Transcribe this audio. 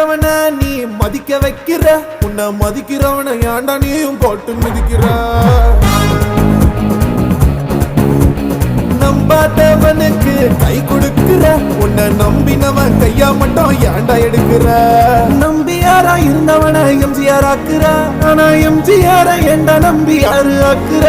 மதிக்காதவன நீ மதிக்க வைக்கிற, உன்னை மதிக்கிறவன ஏண்டா நீயும் போட்டு மிதிக்கிற. நம்பாதவனுக்கு கை கொடுக்கிற, உன்னை நம்பினவன் கையா மட்டும் ஏண்டா எடுக்கிற. நம்பியாரா இருந்தவன எம்ஜிஆர் ஆக்குற, ஆனா எம்ஜிஆர ஏண்டா நம்பி யாரு ஆக்குற.